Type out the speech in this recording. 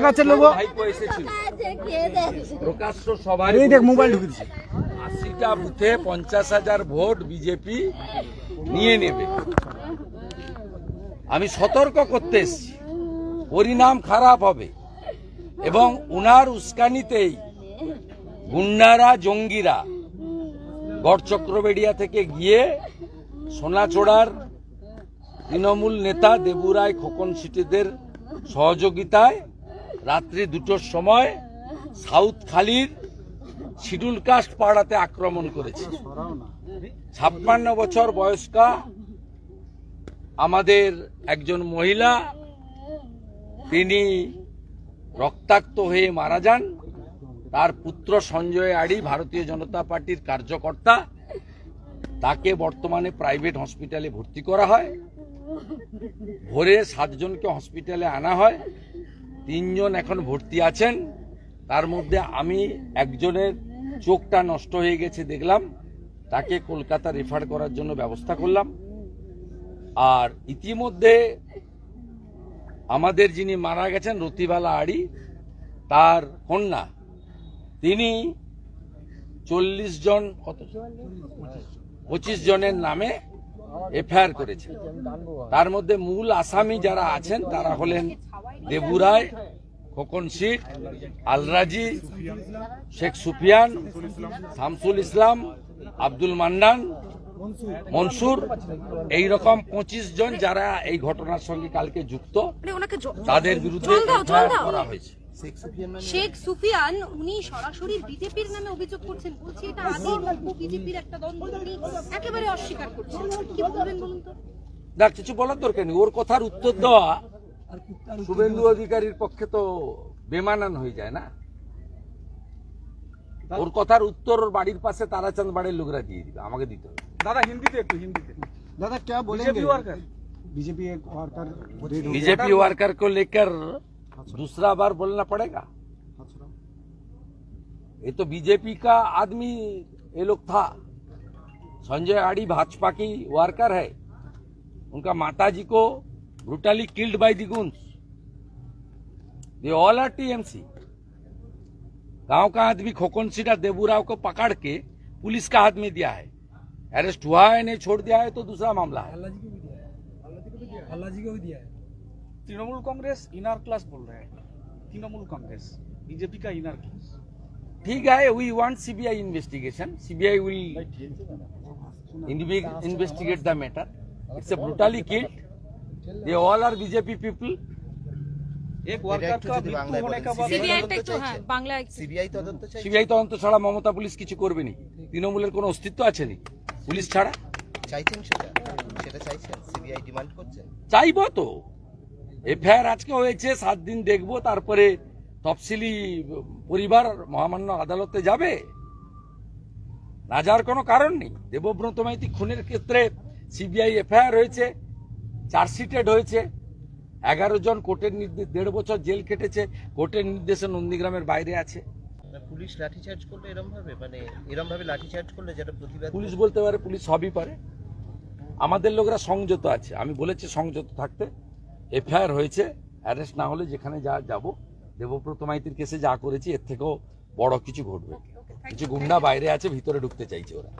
কাছে লোক ভাইপো এসেছিল প্রকাশ্য সভায় মোবাইল ঢুকেছে 80টা বুথে 50,000 ভোট বিজেপি নিয়ে নেবে। আমি সতর্ক করতে এসেছি পরিণাম খারাপ হবে এবং উনার উস্কানিতেই গুন্ডারা জঙ্গিরা গড়চক্রবেড়িয়া থেকে গিয়ে সোনাচোড়ার তৃণমূল নেতা দেবুরায় খোকন সিটিদের সহযোগিতায় রাত্রি 2টোর সময় সাউথ খালির শিডিউল কাস্ট পাড়াতে আক্রমণ করেছে। 56 বছর বয়স্কা আমাদের একজন মহিলা, তিনি রক্তাক্ত হয়ে মারা যান। তার পুত্র সঞ্জয় আড়ি ভারতীয় জনতা পার্টির কার্যকর্তা, তাকে বর্তমানে প্রাইভেট হসপিটালে ভর্তি করা হয়। ভোরে 7 জনকে হসপিটালে আনা হয়, 3 জন এখন ভর্তি আছেন। তার মধ্যে আমি একজনের চোখটা নষ্ট হয়ে গেছে দেখলাম, তাকে কলকাতা রেফার করার জন্য ব্যবস্থা করলাম। আর ইতিমধ্যে আমাদের যিনি মারা গেছেন রতিবালা আড়ি, তার কন্যা, তিনি 40 জন 25 জনের নামে এফআইআর করেছেন। তার মধ্যে মূল আসামি যারা আছেন তারা হলেন দেবুরায়, খোকন সিট, আলরাজি, শেখ সুফিয়ান, শামসুল ইসলাম, আব্দুল মান্নান, মনসুর, এইরকম 25 জন যারা এই ঘটনার সঙ্গে কালকে যুক্ত, তাদের বিরুদ্ধে করা হয়েছে। শেখ সুফিয়ান উনি সরাসরি বিজেপির নামে অভিযোগ করছেন, বলছি এটা আদি বিজেপির একটা দ্বন্দ্ব, উনি একেবারে অস্বীকার করছেন। কি বলবেন বলুন তো? না, কিছু বলার দরকার নেই। ওর কথার উত্তর দেওয়া শুভেন্দু অধিকারীর পক্ষে তো বেমানান হয়ে যায় না। ওর কথার উত্তর ওর বাড়ির পাশে তারাচাঁদ বাড়ির লোকরা দিয়ে দিবে, আমাকে দিতে হবে। दादा हिंदी तो एकटू हिंदी पे दादा क्या बोलेंगे? बीजेपी वर्कर को लेकर दूसरा बार बोलना पड़ेगा। ये तो बीजेपी का आदमी ये लोग था। संजय आड़ी भाजपा की वर्कर है, उनका माताजी को brutally killed by the goons. They all are TMC. गांव का आदमी खोकन सीटा देबूराव को पकड़ के पुलिस का हाथ में दिया है। अरेस्ट हुआ है, नहीं छोड़ दिया है तो दूसरा मामला है। अल्लाह जी को भी दिया है। तृणमूल कांग्रेस इनर क्लास बोल रहे हैं, तृणमूल कांग्रेस बीजेपी का इनर क्लास। ठीक है, we want CBI investigation. CBI will investigate the matter. It's a brutally killed. They all are BJP people. एक वर्कर का मृत्यु होने का बाद सीबीआई তদন্ত ছাড়া মমতা পুলিশ কিছু করবে নাকি? তৃণমূলের কোনো অস্তিত্ব আছে নাকি পুলিশ ছাড়া? চাইছেন সেটা চাইছেন, সিবিআই ডিমান্ড করছেন। চাইবো তো। এফআইআর আজকে হয়েছে, 7 দিন দেখবো, তারপরে তফসিলি পরিবার মহামান্য আদালতে যাবে। না যাওয়ার কোনো কারণ নেই। দেবব্রত মাইতি খুনের ক্ষেত্রে সিবিআই এফআইআর হয়েছে, চার্জশিটেড হয়েছে। 11 জন কোর্টের নির্দেশ 1.5 বছর জেল কেটেছে। কোর্টের নির্দেশে নন্দীগ্রামের বাইরে আছে। পুলিশ লাঠিচার্জ করলে এরকম ভাবে লাঠিচার্জ করলে যেটা প্রতিবাদ, পুলিশ বলতে পারে, পুলিশ সবই পারে। আমাদের লোকরা সংযত আছে। আমি বলেছি সংযত থাকতে। এফআইআর হয়েছে, অ্যারেস্ট না হলে যেখানে যা যাব, দেবব্রত মাইতির কেসে যা করেছি এর থেকেও বড় কিছু ঘটবে। কিছু গুন্ডা বাইরে আছে, ভিতরে ঢুকতে চাইছে ওরা।